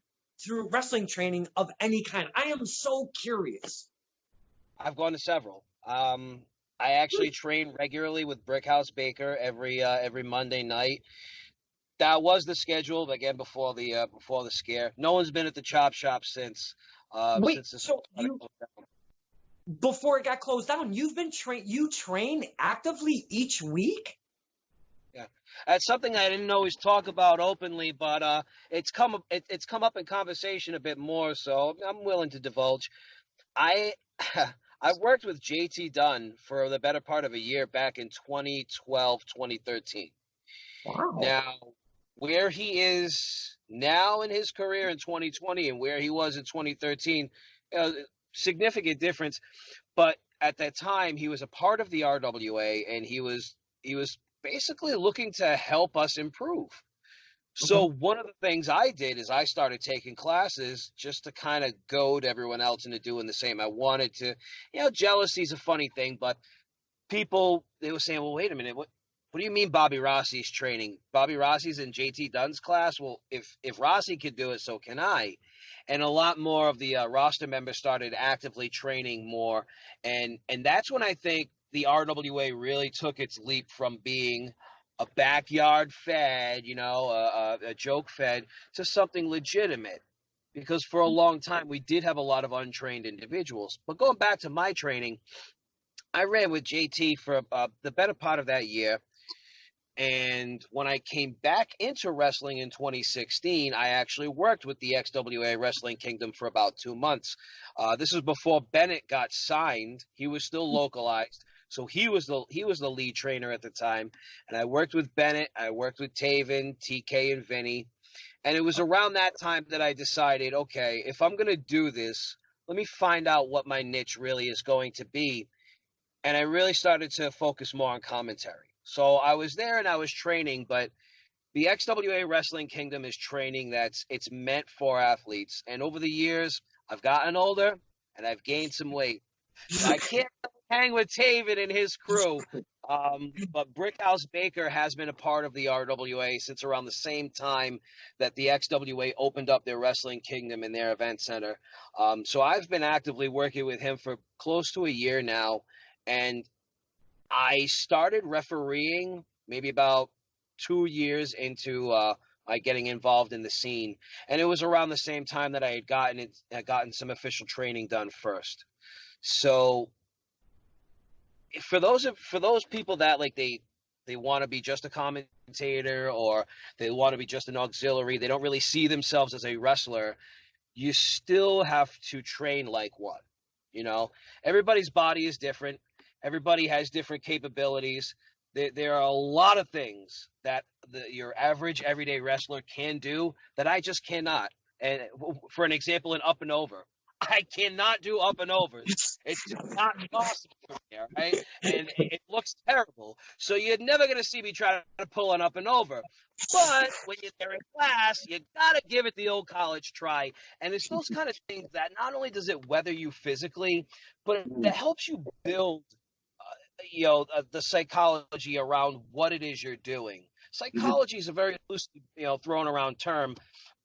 through wrestling training of any kind? I am so curious. I've gone to several. I actually train regularly with Brickhouse Baker every Monday night. That was the schedule, again, before the scare. No one's been at the chop shop since. Wait, since this so you before it got closed down, you've been you train actively each week? Yeah, that's something I didn't always talk about openly, but it's come up in conversation a bit more. So I'm willing to divulge. I I worked with JT Dunn for the better part of a year back in 2012, 2013. Wow. Now, where he is now in his career in 2020 and where he was in 2013, significant difference. But at that time, he was a part of the RWA, and he was basically looking to help us improve. Okay. So one of the things I did is I started taking classes just to kind of goad everyone else into doing the same. I wanted to, jealousy's a funny thing, but people, they were saying, well, wait a minute, what do you mean Bobby Rossi's training? Bobby Rossi's in JT Dunn's class? Well, if Rossi could do it, so can I. And a lot more of the roster members started actively training more. And that's when I think the RWA really took its leap from being a backyard fed, a joke fed, to something legitimate. Because for a long time, we did have a lot of untrained individuals. But going back to my training, I ran with JT for the better part of that year. And when I came back into wrestling in 2016, I actually worked with the XWA Wrestling Kingdom for about 2 months. This was before Bennett got signed. He was still localized, so he was the lead trainer at the time. And I worked with Bennett. I worked with Taven, TK, and Vinny. And it was around that time that I decided, okay, if I'm going to do this, let me find out what my niche really is going to be. And I really started to focus more on commentary. So I was there and I was training, but the XWA Wrestling Kingdom is training it's meant for athletes. And over the years, I've gotten older and I've gained some weight. So I can't hang with Taven and his crew. But Brickhouse Baker has been a part of the RWA since around the same time that the XWA opened up their Wrestling Kingdom in their event center. So I've been actively working with him for close to a year now. And I started refereeing maybe about 2 years into my getting involved in the scene, and it was around the same time that I had gotten some official training done first. So for those people that they want to be just a commentator or they want to be just an auxiliary, they don't really see themselves as a wrestler. You still have to train like one. Everybody's body is different. Everybody has different capabilities. There are a lot of things that your average everyday wrestler can do that I just cannot. And for an example, an up and over. I cannot do up and overs. It's just not possible for me, right? And it looks terrible. So you're never going to see me try to pull an up and over. But when you're there in class, you got to give it the old college try. And it's those kind of things that not only does it weather you physically, but it helps you build the psychology around what it is you're doing. Psychology is a very loose, thrown around term,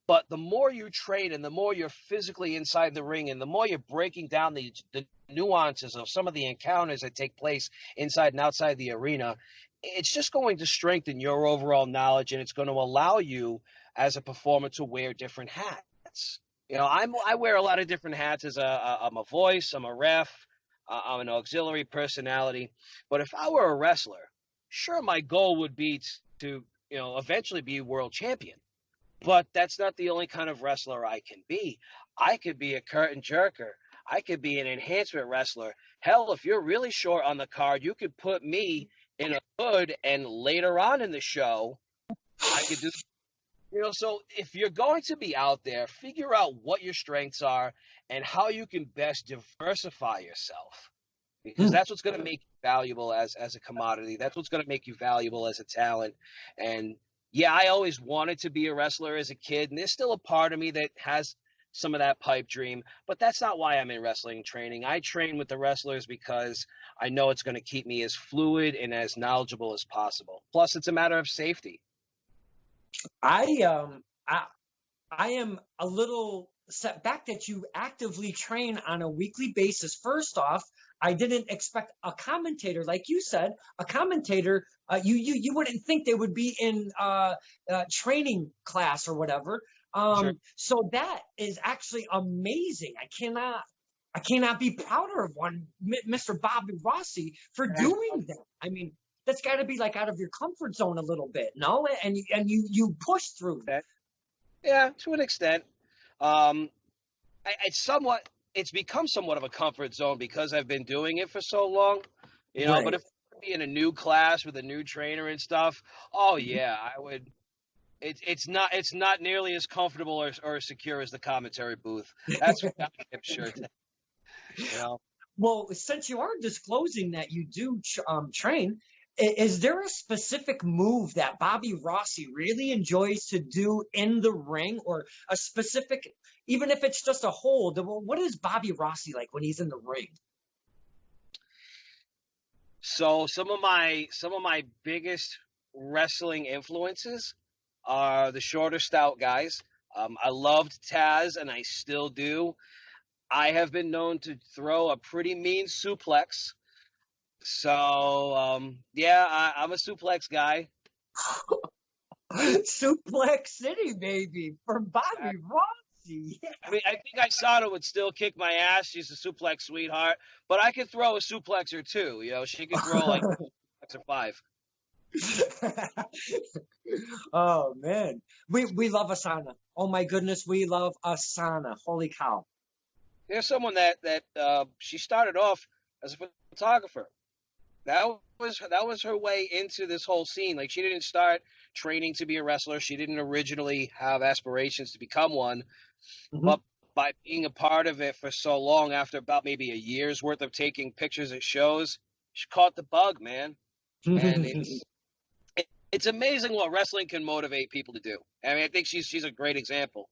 but the more you train and the more you're physically inside the ring and the more you're breaking down the nuances of some of the encounters that take place inside and outside the arena, it's just going to strengthen your overall knowledge, and it's going to allow you as a performer to wear different hats. I wear a lot of different hats I'm a voice, I'm a ref, I'm an auxiliary personality. But if I were a wrestler, sure, my goal would be to eventually be world champion. But that's not the only kind of wrestler I can be. I could be a curtain jerker. I could be an enhancement wrestler. Hell, if you're really short on the card, you could put me in a hood, and later on in the show, I could do. So if you're going to be out there, figure out what your strengths are and how you can best diversify yourself, because that's what's going to make you valuable as a commodity. That's what's going to make you valuable as a talent. And yeah, I always wanted to be a wrestler as a kid, and there's still a part of me that has some of that pipe dream, but that's not why I'm in wrestling training. I train with the wrestlers because I know it's going to keep me as fluid and as knowledgeable as possible. Plus, it's a matter of safety. I am a little set back that you actively train on a weekly basis. First off, I didn't expect a commentator, like you said, a commentator. You wouldn't think they would be in training class or whatever. Sure. So that is actually amazing. I cannot be prouder of Mr. Bobby Rossi for doing that. I mean, that's got to be like out of your comfort zone a little bit, no? And you push through that. Yeah, to an extent. It's become somewhat of a comfort zone because I've been doing it for so long, Right. but if I be in a new class with a new trainer and stuff, oh yeah, I would. It's not nearly as comfortable or secure as the commentary booth. That's for damn sure. Well, since you are disclosing that you do train, is there a specific move that Bobby Rossi really enjoys to do in the ring, or a specific, even if it's just a hold? What is Bobby Rossi like when he's in the ring? So some of my biggest wrestling influences are the shorter, stout guys. I loved Taz, and I still do. I have been known to throw a pretty mean suplex. So, yeah, I'm a suplex guy. Suplex City, baby, for Bobby Rossi. I mean, I think Isata would still kick my ass. She's a suplex sweetheart, but I could throw a suplex or two. She could throw like a 5. Oh man, we love Asana. Oh my goodness, we love Asana. Holy cow! There's someone that she started off as a photographer. That was her way into this whole scene. Like, she didn't start training to be a wrestler. She didn't originally have aspirations to become one, Mm-hmm. but by being a part of it for so long, after about maybe a year's worth of taking pictures at shows, she caught the bug, man. And it's amazing what wrestling can motivate people to do. I mean, I think she's a great example.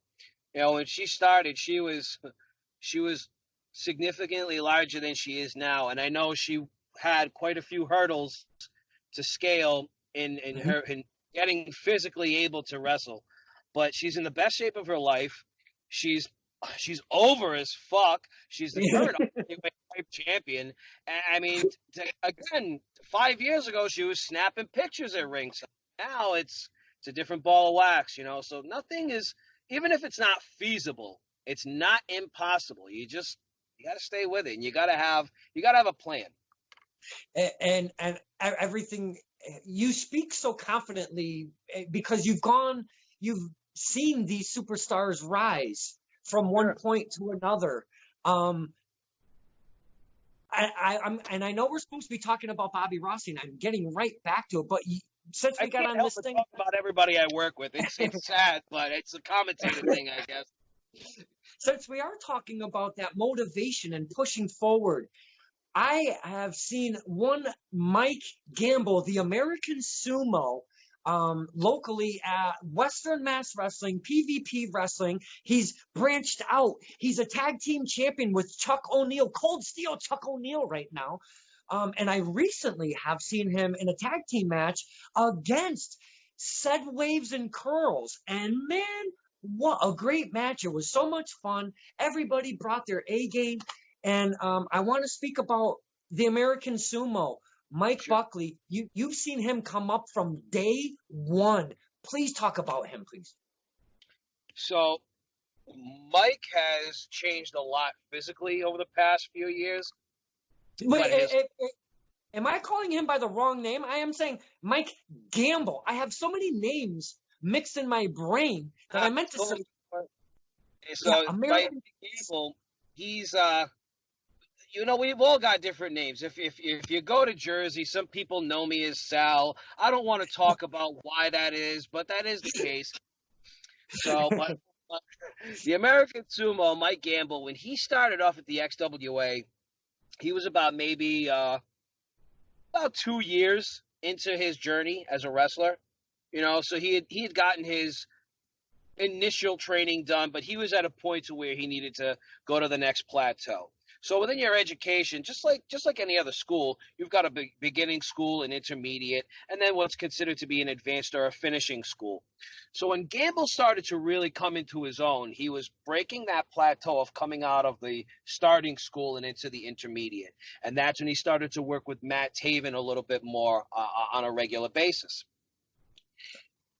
When she started, she was significantly larger than she is now, and I know she had quite a few hurdles to scale in her in getting physically able to wrestle. But she's in the best shape of her life. She's over as fuck. She's the current champion. I mean, again, 5 years ago she was snapping pictures at rings. Now it's a different ball of wax, So nothing is, even if it's not feasible, it's not impossible. You got to stay with it, and you got to have a plan. And everything, you speak so confidently because you've seen these superstars rise from one point to another. I know we're supposed to be talking about Bobby Rossi, and I'm getting right back to it. But since we got on this thing, talk about everybody I work with, it's sad, but it's a commentator thing, I guess. Since we are talking about that motivation and pushing forward, I have seen one Mike Gamble, the American Sumo, locally at Western Mass Wrestling, PvP Wrestling. He's branched out. He's a tag team champion with Chuck O'Neil, Cold Steel Chuck O'Neil right now. And I recently have seen him in a tag team match against Said Waves and Curls. And man, what a great match. It was so much fun. Everybody brought their A game. And I want to speak about the American Sumo, Mike Buckley. You've seen him come up from day one. Please talk about him, please. So Mike has changed a lot physically over the past few years, Wait, but his am I calling him by the wrong name? I am saying Mike Gamble. I have so many names mixed in my brain that I meant to say, yeah, so Mike American. Gable, he's we've all got different names. If you go to Jersey, some people know me as Sal. I don't want to talk about why that is, but that is the case. So, but the American Sumo, Mike Gamble, when he started off at the XWA, he was about maybe about 2 years into his journey as a wrestler. So he had gotten his initial training done, but he was at a point to where he needed to go to the next plateau. So within your education, just like any other school, you've got a beginning school, an intermediate, and then what's considered to be an advanced or a finishing school. So when Gamble started to really come into his own, he was breaking that plateau of coming out of the starting school and into the intermediate. And that's when he started to work with Matt Taven a little bit more on a regular basis.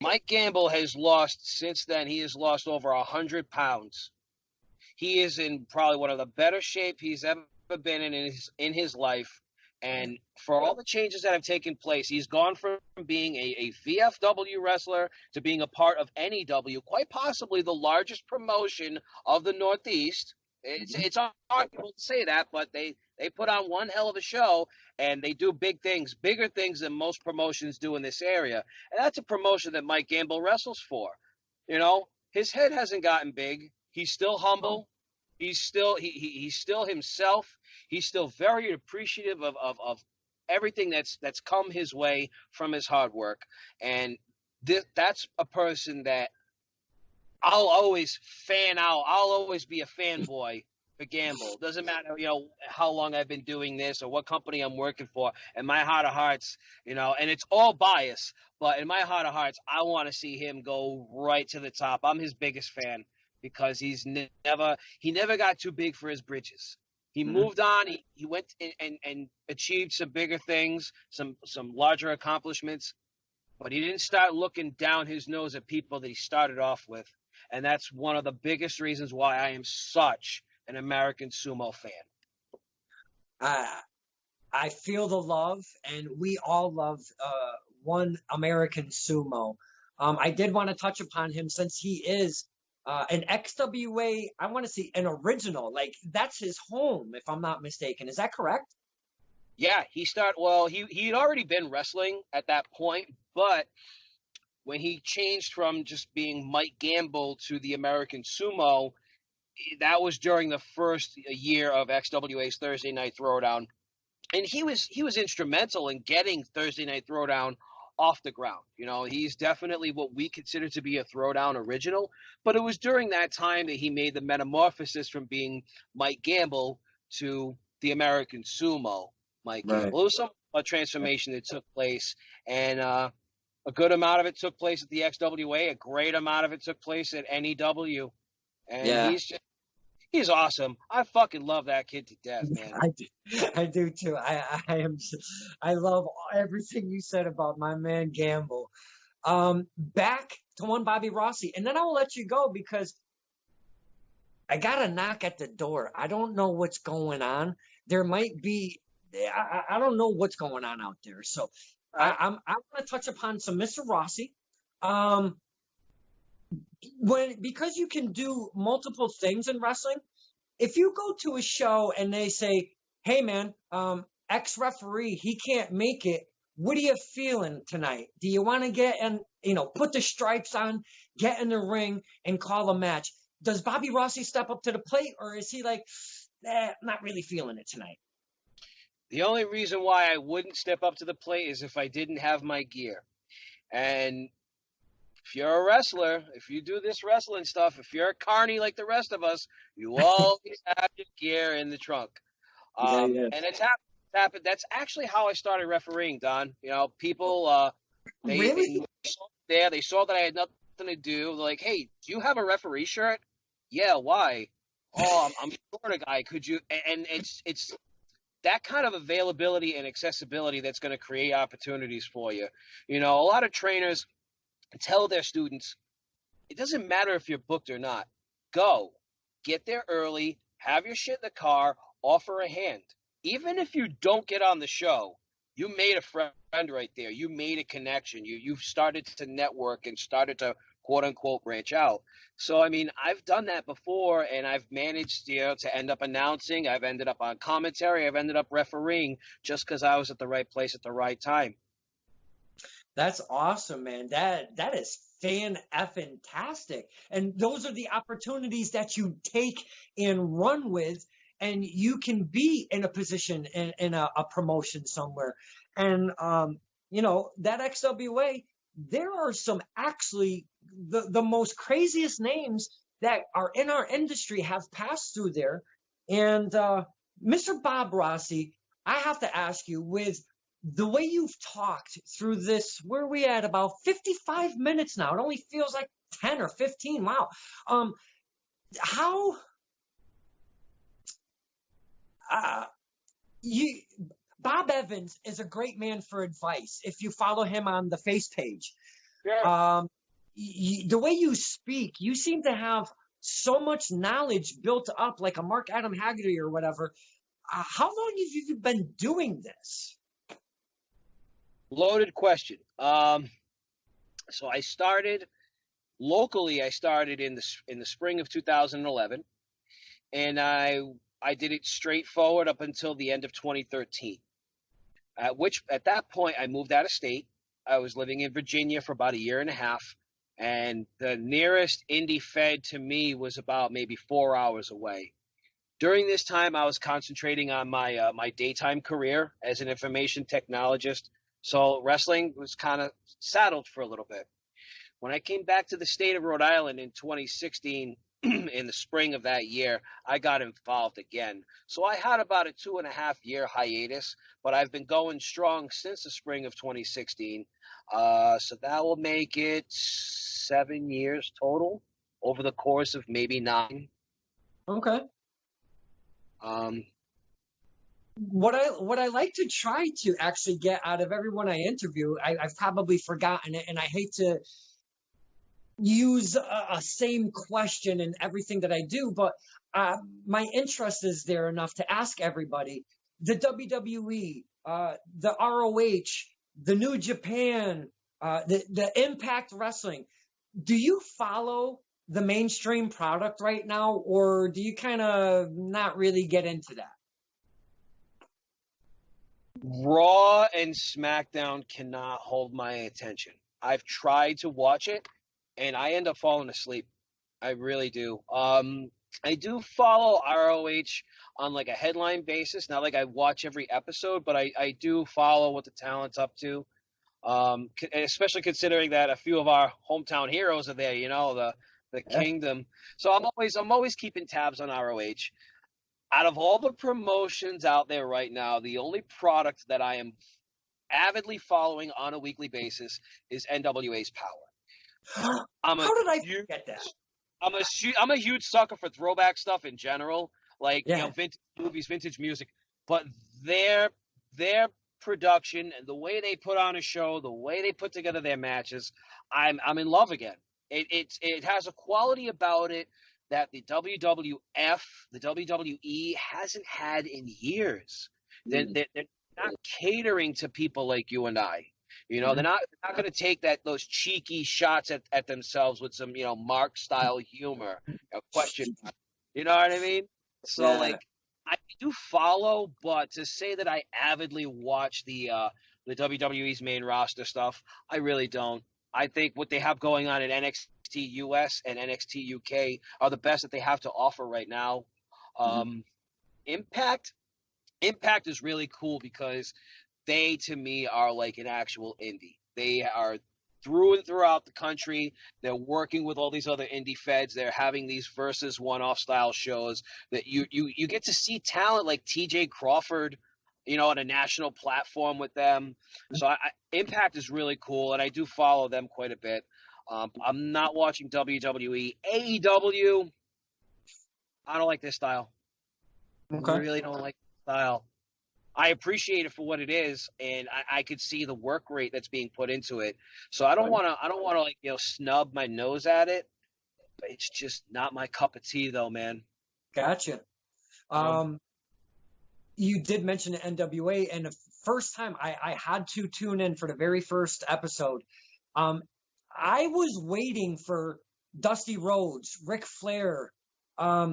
Mike Gamble has lost, since then, he has lost over 100 pounds. He is in probably one of the better shape he's ever been in his life. And for all the changes that have taken place, he's gone from being a VFW wrestler to being a part of NEW, quite possibly the largest promotion of the Northeast. It's arguable to say that, but they put on one hell of a show, and they do big things, bigger things than most promotions do in this area. And that's a promotion that Mike Gamble wrestles for. His head hasn't gotten big. He's still humble. He's still himself. He's still very appreciative of everything that's come his way from his hard work. And that's a person that I'll always fan out. I'll always be a fanboy for Gamble. Doesn't matter, how long I've been doing this or what company I'm working for. In my heart of hearts, and it's all bias, but in my heart of hearts, I want to see him go right to the top. I'm his biggest fan because he never got too big for his britches. He moved on. He went and achieved some bigger things, some larger accomplishments, but he didn't start looking down his nose at people that he started off with. And that's one of the biggest reasons why I am such an American Sumo fan. I feel the love, and we all love one American Sumo. I did want to touch upon him since he is an XWA. I want to see an original. Like, that's his home, if I'm not mistaken. Is that correct? Yeah, he had already been wrestling at that point, but when he changed from just being Mike Gamble to the American Sumo, that was during the first year of XWA's Thursday Night Throwdown. And he was instrumental in getting Thursday Night Throwdown off the ground. He's definitely what we consider to be a Throwdown original, but it was during that time that he made the metamorphosis from being Mike Gamble to the American Sumo Mike Gamble. It was a transformation that took place, and a good amount of it took place at the XWA. A great amount of it took place at NEW. And he's awesome. I fucking love that kid to death, man. I do too. I love everything you said about my man Gamble. Back to one Bobby Rossi, and then I will let you go because I got a knock at the door. I don't know what's going on. There might be. I don't know what's going on out there. So I want to touch upon some Mr. Rossi. Because you can do multiple things in wrestling, if you go to a show and they say, "Hey man, ex referee, he can't make it. What are you feeling tonight? Do you want to get and put the stripes on, get in the ring, and call a match?" Does Bobby Rossi step up to the plate, or is he like, not really feeling it tonight? The only reason why I wouldn't step up to the plate is if I didn't have my gear. And if you're a wrestler, if you do this wrestling stuff, if you're a carny like the rest of us, you always have your gear in the trunk. And it's happened. That's actually how I started refereeing, Don. People, really? They saw that I had nothing to do. They're like, "Hey, do you have a referee shirt?" "Yeah, why?" "Oh, I'm short a guy. Could you?" And it's that kind of availability and accessibility that's going to create opportunities for you. A lot of trainers tell their students, it doesn't matter if you're booked or not. go. Get there early, have your shit in the car, offer a hand. Even if you don't get on the show, you made a friend right there. You made a connection. You've started to network and started to quote unquote branch out. So I mean, I've done that before, and I've managed, to end up announcing. I've ended up on commentary. I've ended up refereeing just because I was at the right place at the right time. That's awesome, man. That is fan-effing-tastic. And those are the opportunities that you take and run with, and you can be in a position in a promotion somewhere. And that XWA, there are some actually the most craziest names that are in our industry have passed through there. And Mr. Bob Rossi, I have to ask you, with the way you've talked through this, where are we at? About 55 minutes now. It only feels like 10 or 15. Wow. How you Bob Evans is a great man for advice if you follow him on the face page. Sure. The way you speak, you seem to have so much knowledge built up, like a Mark Adam Haggerty or whatever. How long have you been doing this? Loaded question. So I started locally. I started in the spring of 2011, and I did it straightforward up until the end of 2013. At that point I moved out of state. I was living in Virginia for about a year and a half, and the nearest indie fed to me was about maybe 4 hours away. During this time, I was concentrating on my daytime career as an information technologist. So wrestling was kind of saddled for a little bit. When I came back to the state of Rhode Island in 2016, in the spring of that year, I got involved again. So I had about a 2.5 year hiatus, but I've been going strong since the spring of 2016. So that will make it 7 years total over the course of maybe 9. Okay. What I like to try to actually get out of everyone I interview, I've probably forgotten it, and I hate to use a same question in everything that I do, but my interest is there enough to ask everybody: the WWE, the ROH, the New Japan, the Impact Wrestling. Do you follow the mainstream product right now, or do you kind of not really get into that? Raw and SmackDown cannot hold my attention. I've tried to watch it, and I end up falling asleep. I really do. I do follow ROH on like a headline basis. Not like I watch every episode, but I do follow what the talent's up to. Especially considering that a few of our hometown heroes are there. The Kingdom. So I'm always keeping tabs on ROH. Out of all the promotions out there right now, the only product that I am avidly following on a weekly basis is NWA's Power. How did I forget that? I'm a huge sucker for throwback stuff in general, like vintage movies, vintage music. But their production and the way they put on a show, the way they put together their matches, I'm in love again. It has a quality about it that the WWF, the WWE hasn't had in years. They're not catering to people like you and I. They're not going to take those cheeky shots at themselves with some Mark style humor, question. You know what I mean? So I do follow, but to say that I avidly watch the WWE's main roster stuff, I really don't. I think what they have going on in NXT US and NXT UK are the best that they have to offer right now. Impact is really cool because they, to me, are like an actual indie. They are through and throughout the country. They're working with all these other indie feds. They're having these versus one-off style shows that you get to see talent like TJ Crawford, on a national platform with them. So Impact is really cool, and I do follow them quite a bit. I'm not watching WWE. AEW, I don't like this style. Okay. I really don't like the style. I appreciate it for what it is, and I could see the work rate that's being put into it. So I don't want to snub my nose at it, It's just not my cup of tea, though, man. Gotcha. You know? You did mention the NWA, and the first time I had to tune in for the very first episode, um, I was waiting for Dusty Rhodes, Ric Flair,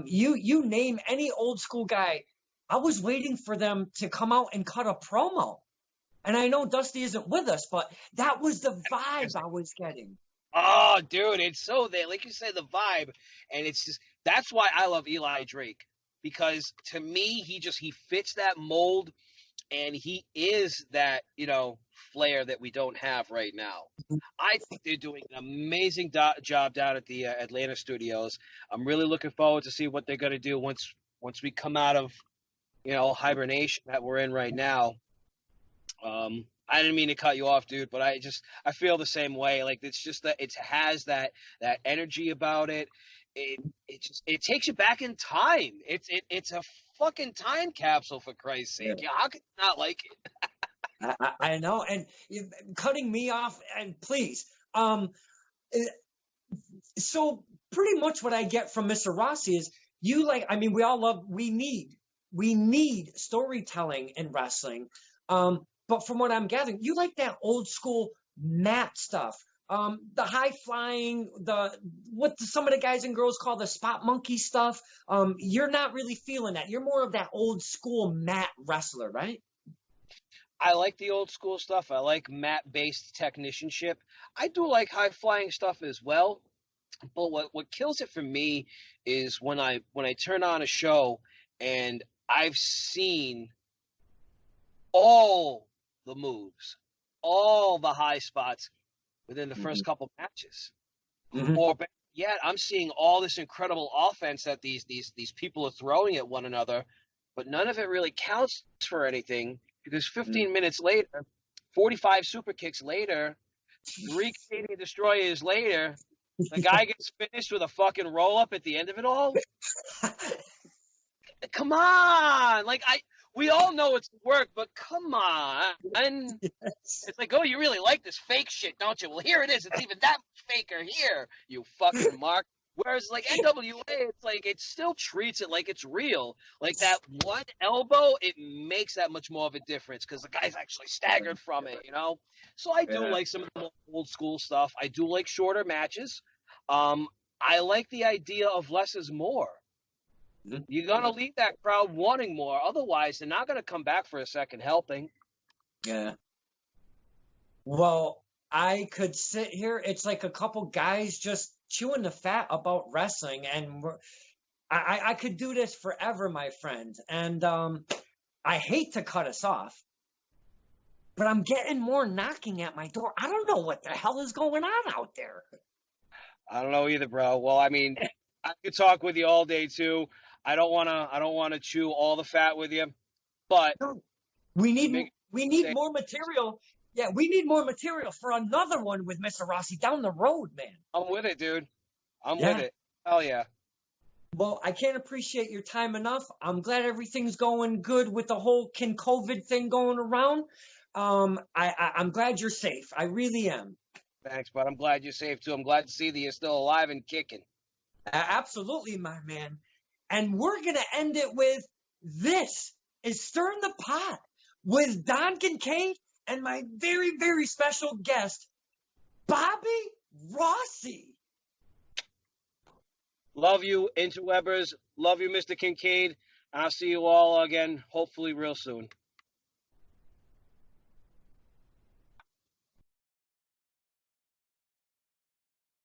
you name any old school guy. I was waiting for them to come out and cut a promo. And I know Dusty isn't with us, but that was the vibe I was getting. Oh, dude, it's so there. Like you said, the vibe, and it's just that's why I love Eli Drake, because to me, he fits that mold, and he is that flair that we don't have right now. I think they're doing an amazing job down at the Atlanta studios. I'm really looking forward to see what they're going to do once we come out of hibernation that we're in right now. I didn't mean to cut you off, dude, but I feel the same way. Like it's just that it has that energy about it. It takes you back in time. It's a fucking time capsule, for Christ's sake. Yeah, how could you not like it? I know, and cutting me off, and please. So pretty much what I get from Mr. Rossi is we all love, we need storytelling in wrestling. But from what I'm gathering, you like that old school mat stuff. The high flying, what some of the guys and girls call the spot monkey stuff. You're not really feeling that. You're more of that old school mat wrestler, right? I like the old school stuff. I like mat-based technicianship. I do like high-flying stuff as well. But what kills it for me is when I turn on a show and I've seen all the moves, all the high spots within the first couple matches. Mm-hmm. Or better yet, I'm seeing all this incredible offense that these people are throwing at one another, but none of it really counts for anything because 15 minutes later, 45 super kicks later, 3 Canadian destroyers later, the guy gets finished with a fucking roll up at the end of it all. Come on, we all know it's work, but come on. Yes. It's like, oh, you really like this fake shit, don't you? Well, here it is. It's even that faker here, you fucking mark. Whereas, like, NWA, it's like, it still treats it like it's real. Like, that one elbow, it makes that much more of a difference because the guy's actually staggered from it, So I do like some of the old school stuff. I do like shorter matches. I like the idea of less is more. You're going to leave that crowd wanting more. Otherwise, they're not going to come back for a second helping. Yeah. Well, I could sit here. It's like a couple guys just chewing the fat about wrestling. And I could do this forever, my friend. And I hate to cut us off, but I'm getting more knocking at my door. I don't know what the hell is going on out there. I don't know either, bro. Well, I mean, I could talk with you all day too. I don't want to chew all the fat with you, but we need more material. Yeah, we need more material for another one with Mr. Rossi down the road, man. I'm with it, dude. I'm with it. Hell yeah. Well, I can't appreciate your time enough. I'm glad everything's going good with the whole COVID thing going around. I'm glad you're safe. I really am. Thanks, bud. I'm glad you're safe too. I'm glad to see that you're still alive and kicking. Absolutely, my man. And we're going to end it with this is Stirring the Pot with Don Kincaid and my very, very special guest, Bobby Rossi. Love you, interwebers. Love you, Mr. Kincaid. I'll see you all again, hopefully real soon.